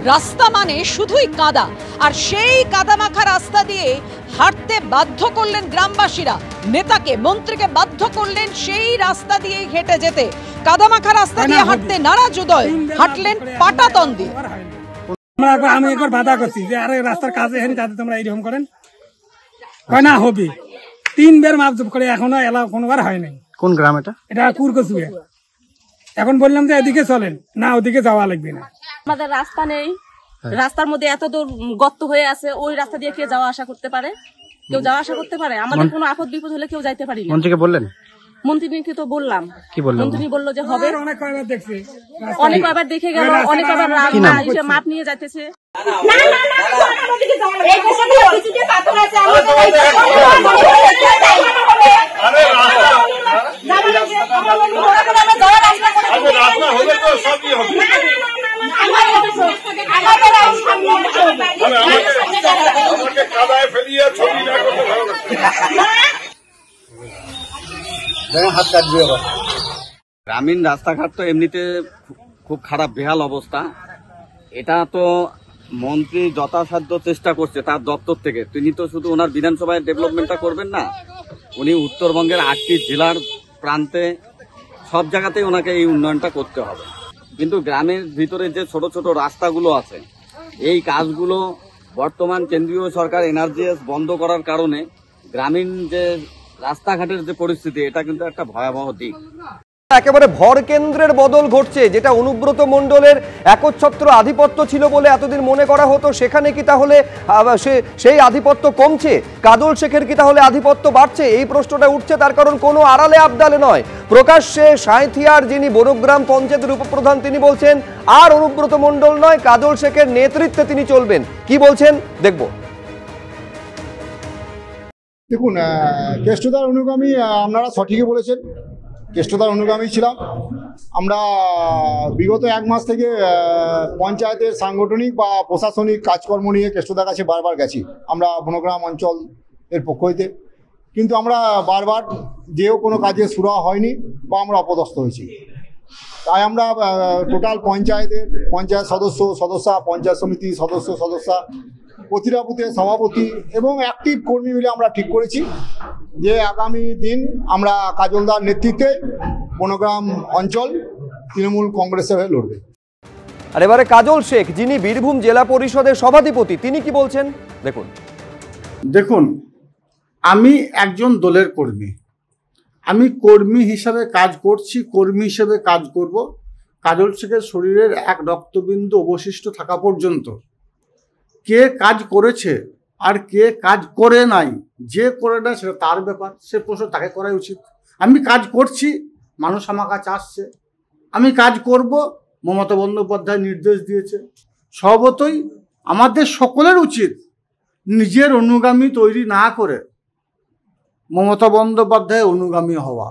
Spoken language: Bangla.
রাস্তা মানে শুধুই কাদা, আর সেই কাদামাখা রাস্তা দিয়ে হাঁটতে বাধ্য করলেন গ্রামবাসীরা। নেতাকে মন্ত্রীকে বাধ্য করলেন সেই রাস্তা দিয়েই হেঁটে যেতে। কাদামাখা রাস্তা দিয়ে হাঁটতে নারাজ উদয়, হাঁটলেন পাটাতন দিয়ে। আমি একবার বাধা করছি যে আরে রাস্তার কাজে হেন যাতে তোমরা এইরকম করেন, হয় না হবে 3 বার মাপ করে এখনো এলাও কোনোবার হয় নাই। কোন গ্রাম এটা? এটা কুরকচুয়া। এখন বললাম যে এদিকে চলেন না, ওদিকে যাওয়া লাগবে না। আমাদের রাস্তা নেই, রাস্তার মধ্যে এত দূর গর্ত হয়ে আছে, ওই রাস্তা দিয়ে কে যাওয়া আসা করতে পারে? কেউ যাওয়া আসা করতে পারে? আমাদের কোনো আপদ বিপদ হলে কেউ যাইতে পারি না। মন্ত্রীকে বললেন? মন্ত্রীকে তো বললাম। কি বললেন? মন্ত্রী বললো যে হবে, অনেক কয়বার দেখছি, অনেক কয়বার দেখে গেল, অনেক কয়বার এসে মাপ নিয়ে যাইতেছে। গ্রামীণ রাস্তাঘাট তো এমনিতে খুব খারাপ, বেহাল অবস্থা। এটা তো মন্ত্রী যথাসাধ্য চেষ্টা করছে তার দপ্তর থেকে। তিনি তো শুধু ওনার বিধানসভায় ডেভেলপমেন্টটা করবেন না, উনি উত্তরবঙ্গের 8টি জেলার প্রান্তে সব জায়গাতেই ওনাকে এই উন্নয়নটা করতে হবে। কিন্তু গ্রামের ভিতরে যে ছোট ছোট রাস্তাগুলো আছে, এই কাজগুলো বর্তমান কেন্দ্রীয় সরকার এনআরজিএস বন্ধ করার কারণে গ্রামীণ যে রাস্তাঘাটের যে পরিস্থিতি, এটা কিন্তু একটা ভয়াবহ দিক। একেবারে ভর কেন্দ্রের বদল ঘটছে। যেটা অনুব্রত মণ্ডলের একচ্ছত্র আধিপত্য ছিল বলে এতদিন মনে করা হতো, সেখানে কি তাহলে সেই আধিপত্য কমছে? কাজল শেখের কি তাহলে আধিপত্য বাড়ছে? এই প্রশ্নটা উঠছে। তার কারণ কোনো আড়ালে আবদালে নয়, প্রকাশ্যে সাঁইথিয়ার যিনি বড়গ্রাম পঞ্চায়েতের উপপ্রধান তিনি বলছেন আর অনুব্রত মণ্ডল নয়, কাজল শেখের নেতৃত্বে তিনি চলবেন। কি বলছেন দেখব। দেখুন, কেষ্টদার অনুগামী আপনারা সঠিকই বলেছেন, কেষ্টদার অনুগামী ছিলাম আমরা। বিগত 1 মাস থেকে পঞ্চায়েতের সাংগঠনিক বা প্রশাসনিক কাজকর্ম নিয়ে কেষ্টদার কাছে বারবার গেছি আমরা বনগ্রাম অঞ্চল এর পক্ষ হইতে, কিন্তু আমরা বারবার যেও কোনো কাজে সুরা হয়নি বা আমরা অপদস্থ হয়েছি। তাই আমরা টোটাল পঞ্চায়েত সদস্যা, পঞ্চায়েত সমিতি সদস্যা, প্রতিটা বুথের সভাপতি এবং অ্যাক্টিভ কর্মী মিলে আমরা ঠিক করেছি যে আগামী দিন আমরা কাজলদার নেতৃত্বে বনগ্রাম অঞ্চল তৃণমূল কংগ্রেসের হয়ে লড়বে। আর এবারে কাজল শেখ যিনি বীরভূম জেলা পরিষদের সভাধিপতি, তিনি কি বলছেন দেখুন। আমি একজন দলের কর্মী, আমি কর্মী হিসাবে কাজ করছি, কর্মী হিসেবে কাজ করব। কাজল শেখের শরীরের এক রক্তবিন্দু অবশিষ্ট থাকা পর্যন্ত কে কাজ করেছে আর কে কাজ করে নাই, যে করে না সেটা তার ব্যাপার, সে প্রশ্ন তাকে করাই উচিত। আমি কাজ করছি, মানুষ আমার কাছে আসছে, আমি কাজ করব। মমতা বন্দ্যোপাধ্যায় নির্দেশ দিয়েছে। স্বভাবতই আমাদের সকলের উচিত নিজের অনুগামী তৈরি না করে মমতা বন্দ্যোপাধ্যায়ের অনুগামী হওয়া।